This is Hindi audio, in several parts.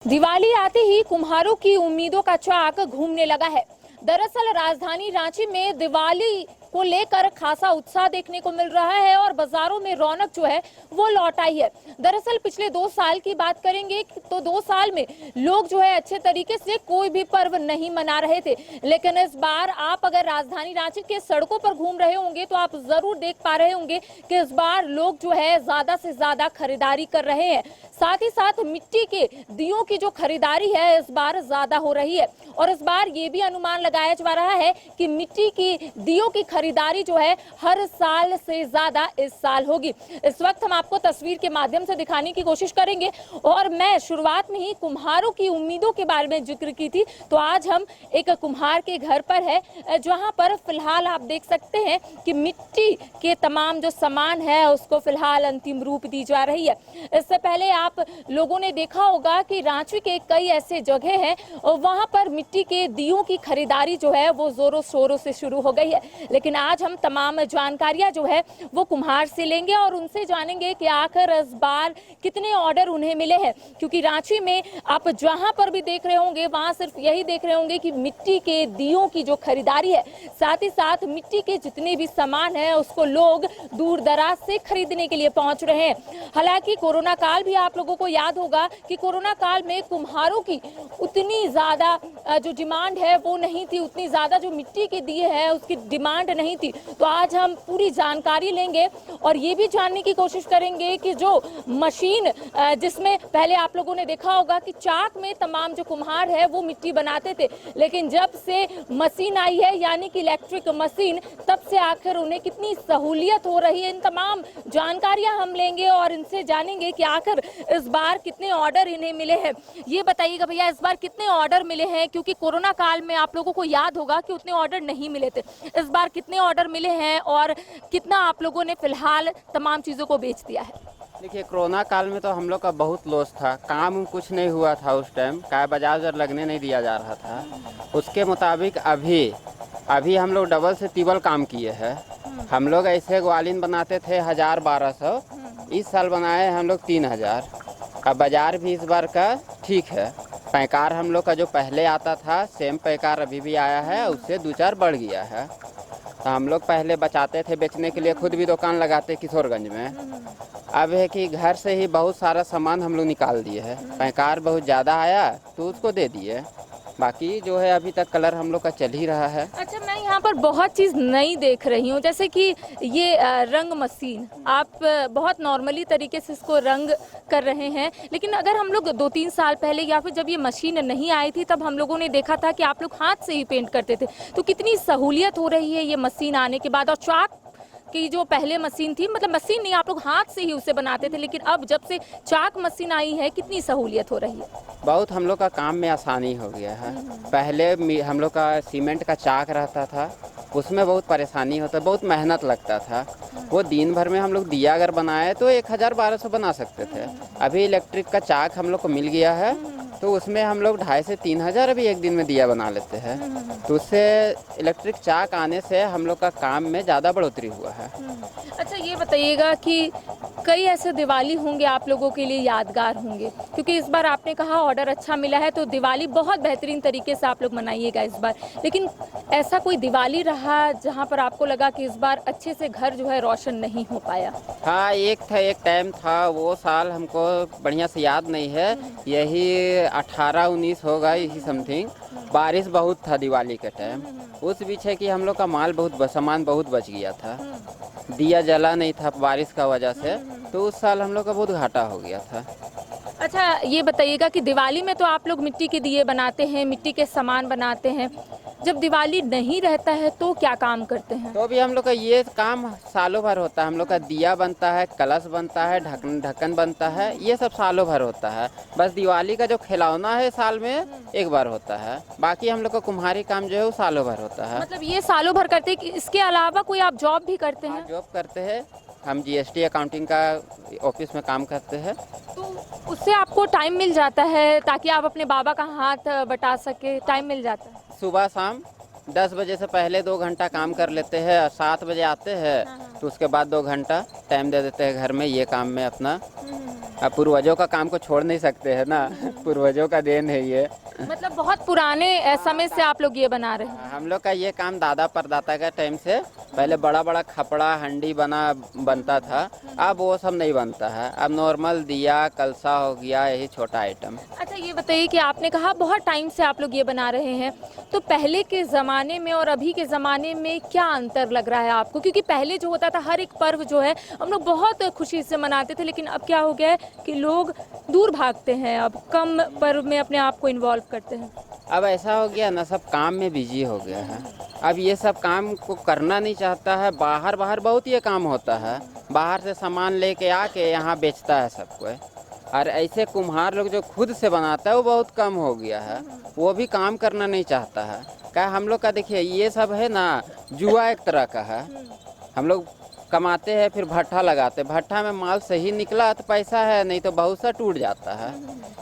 दिवाली आते ही कुम्हारों की उम्मीदों का चाक घूमने लगा है। दरअसल राजधानी रांची में दिवाली को लेकर खासा उत्साह देखने को मिल रहा है और बाजारों में रौनक जो है वो लौट आई है। दरअसल पिछले 2 साल की बात करेंगे तो 2 साल में लोग जो है अच्छे तरीके से कोई भी पर्व नहीं मना रहे थे, लेकिन इस बार आप अगर राजधानी रांची के सड़कों पर घूम रहे होंगे तो आप जरूर देख पा रहे होंगे कि इस बार लोग जो है ज्यादा से ज्यादा खरीदारी कर रहे हैं। साथ ही साथ मिट्टी के दियों की जो खरीदारी है इस बार ज्यादा हो रही है और इस बार ये भी अनुमान लगाया जा रहा है कि मिट्टी की दियों की खरीदारी जो है हर साल से ज्यादा इस साल होगी। इस वक्त हम आपको तस्वीर के माध्यम से दिखाने की कोशिश करेंगे और मैं शुरुआत में ही कुम्हारों की उम्मीदों के बारे में जिक्र की थी, तो आज हम एक कुम्हार के घर पर है जहां पर फिलहाल आप देख सकते हैं कि मिट्टी के तमाम जो सामान है उसको फिलहाल अंतिम रूप दी जा रही है। इससे पहले आप लोगों ने देखा होगा कि रांची के कई ऐसे जगह हैं और वहां पर मिट्टी के दियों की खरीदारी जो है वो जोरों शोरों से शुरू हो गई है, लेकिन आज हम तमाम जानकारियां जो है वो कुम्हार से लेंगे और उनसे जानेंगे कि आखिर इस बार कितने ऑर्डर उन्हें मिले हैं, क्योंकि रांची में आप जहां पर भी देख रहे होंगे वहां सिर्फ यही देख रहे होंगे कि मिट्टी के दियों की जो खरीदारी है, साथ ही साथ मिट्टी के जितने भी सामान है उसको लोग दूर दराज से खरीदने के लिए पहुंच रहे हैं। हालांकि कोरोना काल भी आप लोगों को याद होगा कि कोरोना काल में कुम्हारों की उतनी ज्यादा जो डिमांड है वो नहीं थी, उतनी ज्यादा जो मिट्टी के दिए हैं उसकी डिमांड नहीं थी। तो आज हम पूरी जानकारी लेंगे और ये भी जानने की कोशिश करेंगे कि जो मशीन जिसमें पहले आप लोगों ने देखा होगा कि चाक में तमाम जो कुम्हार है वो मिट्टी बनाते थे, लेकिन जब से मशीन आई है यानी कि इलेक्ट्रिक मशीन, तब से आखिर उन्हें कितनी सहूलियत हो रही है, इन तमाम जानकारियां हम लेंगे और इनसे जानेंगे कि आखिर इस बार कितने ऑर्डर इन्हें मिले हैं। ये बताइएगा भैया, इस बार कितने ऑर्डर मिले हैं, क्योंकि कोरोना काल में आप लोगों को याद होगा कि उतने ऑर्डर नहीं मिले थे। इस बार कितने ऑर्डर मिले हैं और कितना आप लोगों ने फिलहाल तमाम चीजों को बेच दिया है? देखिए, कोरोना काल में तो हम लोग का बहुत लॉस था, काम कुछ नहीं हुआ था उस टाइम, क्या बाजार लगने नहीं दिया जा रहा था। उसके मुताबिक अभी हम लोग डबल से ट्रिपल काम किए हैं। हम लोग ऐसे ग्वालिन बनाते थे 1000-1200, इस साल बनाए हम लोग 3000 का। बाजार भी इस बार का ठीक है। पैकार हम लोग का जो पहले आता था सेम पैकार अभी भी आया है, उससे 2-4 बढ़ गया है। तो हम लोग पहले बचाते थे बेचने के लिए, खुद भी दुकान लगाते किशोरगंज में। अब है कि घर से ही बहुत सारा सामान हम लोग निकाल दिए हैं। पैकार बहुत ज़्यादा आया तो उसको दे दिए, बाकी जो है अभी तक कलर हम लोग का चल ही रहा है। अच्छा, मैं यहाँ पर बहुत चीज़ नई देख रही हूँ, जैसे कि ये रंग मशीन, आप बहुत नॉर्मली तरीके से इसको रंग कर रहे हैं, लेकिन अगर हम लोग 2-3 साल पहले या फिर जब ये मशीन नहीं आई थी तब हम लोगों ने देखा था कि आप लोग हाथ से ही पेंट करते थे। तो कितनी सहूलियत हो रही है ये मशीन आने के बाद। और चाक की जो पहले मशीन थी, मतलब मशीन नहीं, आप लोग हाथ से ही उसे बनाते थे, लेकिन अब जब से चाक मशीन आई है कितनी सहूलियत हो रही है? बहुत हम लोग का काम में आसानी हो गया है। पहले हम लोग का सीमेंट का चाक रहता था, उसमें बहुत परेशानी होता, बहुत मेहनत लगता था। वो दिन भर में हम लोग दिया अगर बनाए तो 1000-1200 बना सकते थे। अभी इलेक्ट्रिक का चाक हम लोग को मिल गया है तो उसमें हम लोग 2500 से 3000 अभी एक दिन में दिया बना लेते हैं। तो उससे इलेक्ट्रिक चाक आने से हम लोग का काम में ज़्यादा बढ़ोतरी हुआ है। अच्छा, ये बताइएगा कि कई ऐसे दिवाली होंगे आप लोगों के लिए यादगार होंगे, क्योंकि इस बार आपने कहा ऑर्डर अच्छा मिला है तो दिवाली बहुत बेहतरीन तरीके से आप लोग मनाइएगा इस बार, लेकिन ऐसा कोई दिवाली रहा जहां पर आपको लगा कि इस बार अच्छे से घर जो है रोशन नहीं हो पाया? हाँ, एक टाइम था, वो साल हमको बढ़िया से याद नहीं है, यही 18-19 होगा इसी समथिंग। बारिश बहुत था दिवाली के टाइम, उस बीच है कि हम लोग का सामान बहुत बच गया था, दिया जला नहीं था बारिश का वजह से, तो उस साल हम लोग का बहुत घाटा हो गया था। अच्छा, ये बताइएगा कि दिवाली में तो आप लोग मिट्टी के दिए बनाते हैं, मिट्टी के सामान बनाते हैं, जब दिवाली नहीं रहता है तो क्या काम करते हैं? तो अभी हम लोग का ये काम सालों भर होता है। हम लोग का दिया बनता है, कलश बनता है, ढक्कन बनता है, ये सब सालों भर होता है। बस दिवाली का जो खिलौना है साल में एक बार होता है, बाकी हम लोग का कुम्हारी काम जो है वो सालों भर होता है। मतलब ये सालों भर करते हैं? इसके अलावा कोई आप जॉब भी करते हैं? जॉब करते हैं, हम GST अकाउंटिंग का ऑफिस में काम करते हैं। तो उससे आपको टाइम मिल जाता है ताकि आप अपने बाबा का हाथ बटा सके? टाइम मिल जाता है? सुबह शाम 10 बजे से पहले 2 घंटा काम कर लेते हैं, 7 बजे आते हैं तो उसके बाद 2 घंटा टाइम दे देते हैं घर में ये काम में अपना। अब पूर्वजों का काम को छोड़ नहीं सकते हैं ना, पूर्वजों का देन है ये। मतलब बहुत पुराने समय से आप लोग ये बना रहे हैं। हम लोग का ये काम दादा परदादा का टाइम से पहले बड़ा बड़ा खपड़ा हंडी बनता था, अब वो सब नहीं बनता है। अब नॉर्मल दिया कलसा हो गया, यही छोटा आइटम। अच्छा ये बताइए कि आपने कहा बहुत टाइम से आप लोग ये बना रहे हैं, तो पहले के ज़माने में और अभी के ज़माने में क्या अंतर लग रहा है आपको? क्योंकि पहले जो होता था हर एक पर्व जो है हम लोग बहुत खुशी से मनाते थे, लेकिन अब क्या हो गया है कि लोग दूर भागते हैं, अब कम पर्व में अपने आप को इन्वॉल्व करते हैं। अब ऐसा हो गया ना, सब काम में बिजी हो गया है। अब ये सब काम को करना नहीं चाहता है। बाहर बहुत ये काम होता है, बाहर से सामान लेके आके यहाँ बेचता है सबको। और ऐसे कुम्हार लोग जो खुद से बनाता है वो बहुत कम हो गया है, वो भी काम करना नहीं चाहता है। क्या हम लोग का देखिए ये सब है ना, जुआ एक तरह का है। हम लोग कमाते हैं, फिर भट्ठा लगाते, भट्ठा में माल सही निकला तो पैसा है, नहीं तो बहुत सा टूट जाता है।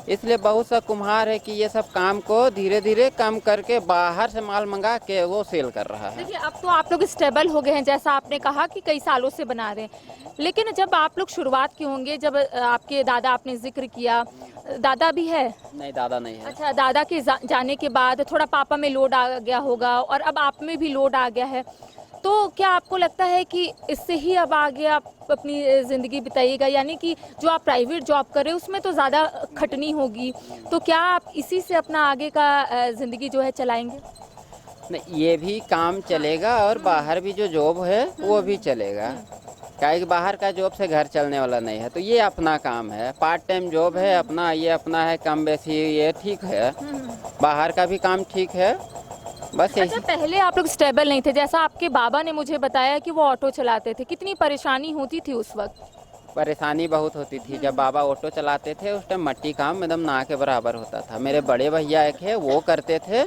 इसलिए बहुत सा कुम्हार है कि ये सब काम को धीरे धीरे कम करके बाहर से माल मंगा के वो सेल कर रहा है। देखिए अब तो आप लोग स्टेबल हो गए हैं, जैसा आपने कहा कि कई सालों से बना रहे हैं, लेकिन जब आप लोग शुरुआत किए होंगे, जब आपके दादा, आपने जिक्र किया, दादा भी है? नहीं, दादा नहीं है। अच्छा, दादा के जाने के बाद थोड़ा पापा में लोड आ गया होगा और अब आप में भी लोड आ गया है, तो क्या आपको लगता है कि इससे ही अब आगे आप अपनी ज़िंदगी बिताइएगा? यानी कि जो आप प्राइवेट जॉब कर रहे हो उसमें तो ज़्यादा खटनी होगी, तो क्या आप इसी से अपना आगे का ज़िंदगी जो है चलाएंगे? नहीं, ये भी काम चलेगा और बाहर भी जो जॉब है वो भी चलेगा। क्या है कि बाहर का जॉब से घर चलने वाला नहीं है, तो ये अपना काम है, पार्ट टाइम जॉब है अपना, ये अपना है, कम बेसी ये ठीक है। बाहर का भी काम ठीक है, बस अच्छा, पहले आप लोग स्टेबल नहीं थे, जैसा आपके बाबा ने मुझे बताया कि वो ऑटो चलाते थे, कितनी परेशानी होती थी उस वक्त? परेशानी बहुत होती थी। जब बाबा ऑटो चलाते थे उस टाइम मट्टी काम एकदम ना के बराबर होता था। मेरे बड़े भैया एक है वो करते थे,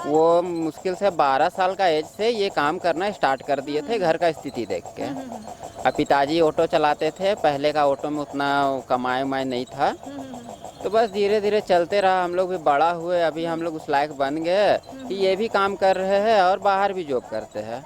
वो मुश्किल से 12 साल का एज से ये काम करना स्टार्ट कर दिए थे घर का स्थिति देख के। अब पिताजी ऑटो चलाते थे, पहले का ऑटो में उतना कमाई उमाई नहीं था, तो बस धीरे धीरे चलते रहा। हम लोग भी बड़ा हुए, अभी हम लोग उस लायक बन गए कि ये भी काम कर रहे हैं और बाहर भी जॉब करते हैं।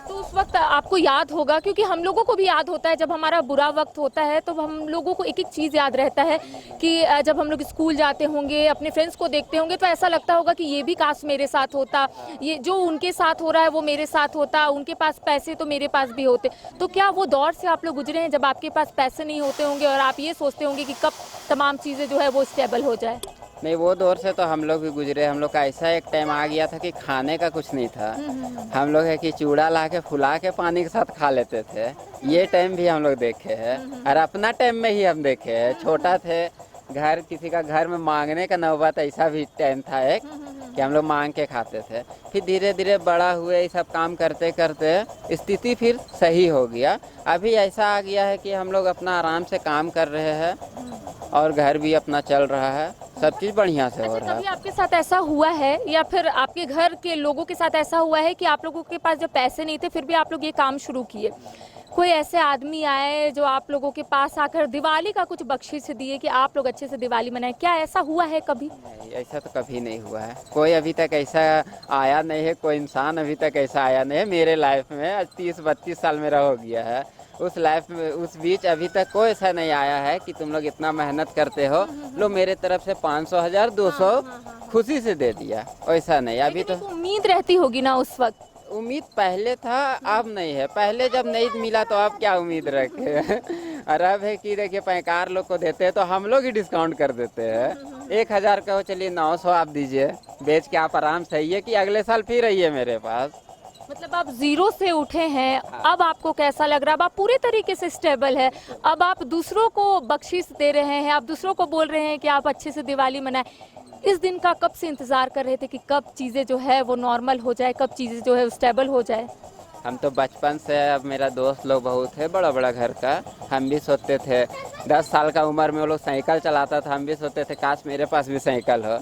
तो उस वक्त आपको याद होगा, क्योंकि हम लोगों को भी याद होता है, जब हमारा बुरा वक्त होता है तो हम लोगों को एक एक चीज़ याद रहता है कि जब हम लोग स्कूल जाते होंगे, अपने फ्रेंड्स को देखते होंगे, तो ऐसा लगता होगा कि ये भी काश मेरे साथ होता, ये जो उनके साथ हो रहा है वो मेरे साथ होता, उनके पास पैसे तो मेरे पास भी होते। तो क्या वो दौर से आप लोग गुजरे हैं जब आपके पास पैसे नहीं होते होंगे और आप ये सोचते होंगे कि कब तमाम चीज़ें जो है वो स्टेबल हो जाए? नहीं, वो दौर से तो हम लोग भी गुजरे। हम लोग का ऐसा एक टाइम आ गया था कि खाने का कुछ नहीं था। हम लोग है कि चूड़ा ला के फुला के पानी के साथ खा लेते थे। ये टाइम भी हम लोग देखे हैं और अपना टाइम में ही हम देखे हैं। छोटा थे, घर किसी का घर में मांगने का नौबत, ऐसा भी टाइम था एक कि हम लोग मांग के खाते थे। फिर धीरे धीरे बड़ा हुए, ये सब काम करते करते स्थिति फिर सही हो गया। अभी ऐसा आ गया है कि हम लोग अपना आराम से काम कर रहे हैं और घर भी अपना चल रहा है, सब चीज़ बढ़िया से हो रहा है। कभी आपके साथ ऐसा हुआ है या फिर आपके घर के लोगों के साथ ऐसा हुआ है कि आप लोगों के पास जब पैसे नहीं थे फिर भी आप लोग ये काम शुरू किए? कोई ऐसे आदमी आए जो आप लोगों के पास आकर दिवाली का कुछ बख्शीश दिए कि आप लोग अच्छे से दिवाली मनाएं, क्या ऐसा हुआ है कभी? नहीं, ऐसा तो कभी नहीं हुआ है। कोई अभी तक ऐसा आया नहीं है, कोई इंसान अभी तक ऐसा आया नहीं है मेरे लाइफ में। आज 30-32 साल मेरा हो गया है, उस लाइफ में उस बीच अभी तक कोई ऐसा नहीं आया है कि तुम लोग इतना मेहनत करते हो, लो मेरे तरफ से 500, 1000, 200 खुशी से दे दिया, ऐसा नहीं अभी तो। उम्मीद रहती होगी ना उस वक्त? उम्मीद पहले था, अब नहीं है। पहले जब नहीं मिला तो अब क्या उम्मीद रखे और अब है कि देखिए पैकार लोग को देते हैं तो हम लोग ही डिस्काउंट कर देते हैं। 1000 का हो, चलिए 900 आप दीजिए, बेच के आप आराम से है कि अगले साल फिर आइए मेरे पास। मतलब आप जीरो से उठे हैं, अब आपको कैसा लग रहा है? अब आप पूरे तरीके से स्टेबल है, अब आप दूसरों को बख्शीश दे रहे हैं, आप दूसरों को बोल रहे हैं कि आप अच्छे से दिवाली मनाएं। इस दिन का कब से इंतजार कर रहे थे कि कब चीज़ें जो है वो नॉर्मल हो जाए, कब चीज़ें जो है स्टेबल हो जाए? हम तो बचपन से, अब मेरा दोस्त लोग बहुत है बड़ा बड़ा घर का, हम भी सोचते थे 10 साल का उम्र में वो लोग साइकिल चलाता था, हम भी सोचते थे काश मेरे पास भी साइकिल हो,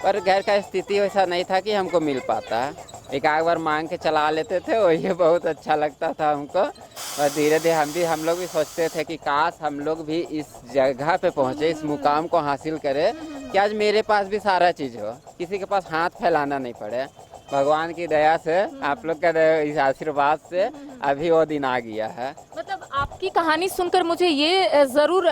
पर घर का स्थिति वैसा नहीं था कि हमको मिल पाता। एक आध बार मांग के चला लेते थे, वही बहुत अच्छा लगता था हमको। और धीरे धीरे हम लोग भी सोचते थे कि काश हम लोग भी इस जगह पे पहुँचे, इस मुकाम को हासिल करें कि आज मेरे पास भी सारा चीज़ हो, किसी के पास हाथ फैलाना नहीं पड़े। भगवान की दया से, आप लोग का इस आशीर्वाद से अभी वो दिन आ गया है। मतलब आपकी कहानी सुनकर मुझे ये ज़रूर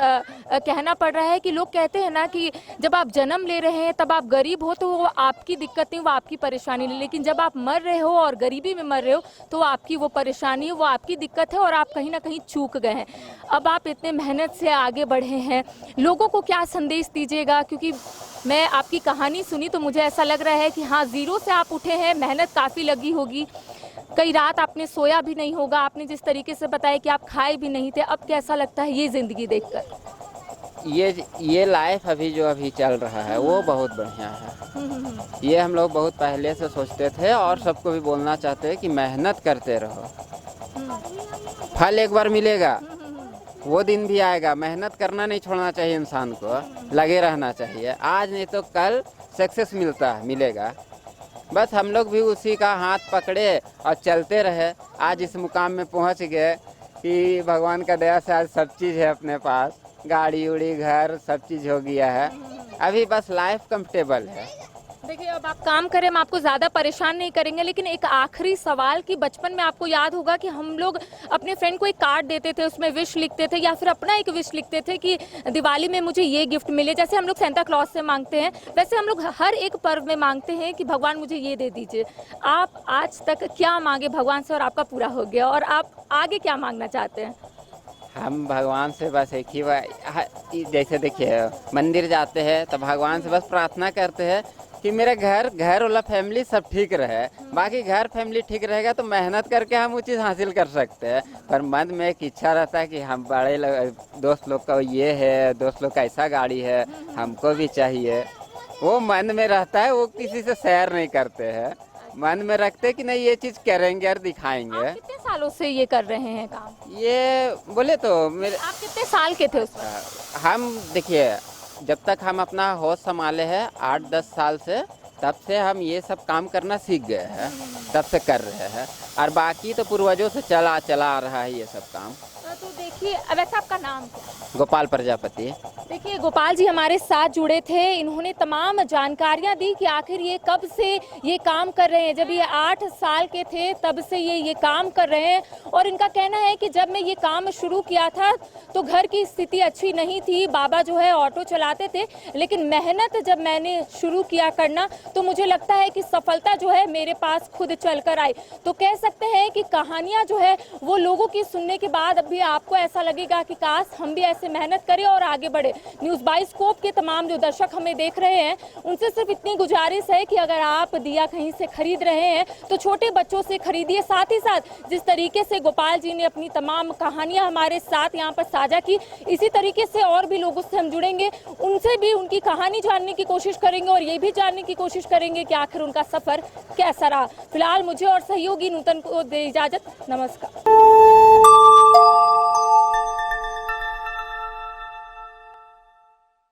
कहना पड़ रहा है कि लोग कहते हैं ना कि जब आप जन्म ले रहे हैं तब आप गरीब हो तो वो आपकी दिक्कत नहीं, वो आपकी परेशानी नहीं, लेकिन जब आप मर रहे हो और गरीबी में मर रहे हो तो आपकी वो परेशानी है, वो आपकी दिक्कत है और आप कहीं ना कहीं चूक गए हैं। अब आप इतने मेहनत से आगे बढ़े हैं, लोगों को क्या संदेश दीजिएगा? क्योंकि मैं आपकी कहानी सुनी तो मुझे ऐसा लग रहा है कि हाँ, ज़ीरो से आप उठे हैं, मेहनत काफ़ी लगी होगी, कई रात आपने सोया भी नहीं होगा, आपने जिस तरीके से बताया कि आप खाए भी नहीं थे। अब कैसा लगता है ये ज़िंदगी देखकर? ये लाइफ अभी जो अभी चल रहा है वो बहुत बढ़िया है। ये हम लोग बहुत पहले से सोचते थे और सबको भी बोलना चाहते हैं कि मेहनत करते रहो, फल एक बार मिलेगा, वो दिन भी आएगा। मेहनत करना नहीं छोड़ना चाहिए, इंसान को लगे रहना चाहिए। आज नहीं तो कल सक्सेस मिलेगा। बस हम लोग भी उसी का हाथ पकड़े और चलते रहे, आज इस मुकाम में पहुंच गए कि भगवान का दया से आज सब चीज़ है अपने पास, गाड़ी उड़ी घर सब चीज़ हो गया है। अभी बस लाइफ कंफर्टेबल है। देखिए, अब आप काम करें, हम आपको ज़्यादा परेशान नहीं करेंगे, लेकिन एक आखिरी सवाल कि बचपन में आपको याद होगा कि हम लोग अपने फ्रेंड को एक कार्ड देते थे, उसमें विश लिखते थे या फिर अपना एक विश लिखते थे कि दिवाली में मुझे ये गिफ्ट मिले। जैसे हम लोग सेंटा क्लॉज से मांगते हैं, वैसे हम लोग हर एक पर्व में मांगते हैं कि भगवान मुझे ये दे दीजिए। आप आज तक क्या मांगे भगवान से और आपका पूरा हो गया, और आप आगे क्या मांगना चाहते हैं? हम भगवान से बस एक ही जैसे देखिए मंदिर जाते हैं तो भगवान से बस प्रार्थना करते हैं कि मेरे घर वाला फैमिली सब ठीक रहे। बाकी घर फैमिली ठीक रहेगा तो मेहनत करके हम वो चीज़ हासिल कर सकते हैं। पर मन में एक इच्छा रहता है कि हम बड़े दोस्त लोग का ये है, दोस्त लोग का ऐसा गाड़ी है, हमको भी चाहिए। वो मन में रहता है, वो किसी से शेयर नहीं करते हैं, मन में रखते कि नहीं ये चीज़ करेंगे और दिखाएंगे। आप कितने सालों से ये कर रहे हैं काम? ये बोले तो मेरे आप कितने साल के थे उसमें? हम देखिए जब तक हम अपना होश संभाले हैं 8-10 साल से, तब से हम ये सब काम करना सीख गए हैं, तब से कर रहे हैं। और बाकी तो पूर्वजों से चला आ रहा है ये सब काम। तो देखिए, वैसे आपका नाम क्या है? गोपाल प्रजापति। देखिए, गोपाल जी हमारे साथ जुड़े थे, इन्होंने तमाम जानकारियां दी कि आखिर ये कब से ये काम कर रहे हैं। जब ये 8 साल के थे तब से ये काम कर रहे हैं, और इनका कहना है कि जब मैं ये काम शुरू किया था तो घर की स्थिति अच्छी नहीं थी, बाबा जो है ऑटो चलाते थे, लेकिन मेहनत जब मैंने शुरू किया करना तो मुझे लगता है कि सफलता जो है मेरे पास खुद चल कर आई। तो कह सकते हैं कि कहानियाँ जो है वो लोगों की सुनने के बाद अभी आपको ऐसा लगेगा कि काश हम भी ऐसे मेहनत करें और आगे बढ़े। न्यूज़ बाइस्कोप के तमाम जो दर्शक हमें देख रहे हैं उनसे सिर्फ इतनी गुजारिश है कि अगर आप दिया कहीं से खरीद रहे हैं तो छोटे बच्चों से खरीदिए। साथ ही साथ जिस तरीके से गोपाल जी ने अपनी तमाम कहानियां हमारे साथ यहाँ पर साझा की, इसी तरीके से और भी लोगों से हम जुड़ेंगे, उनसे भी उनकी कहानी जानने की कोशिश करेंगे और ये भी जानने की कोशिश करेंगे कि आखिर उनका सफर कैसा रहा। फिलहाल मुझे और सहयोगी नूतन को दे इजाजत। नमस्कार।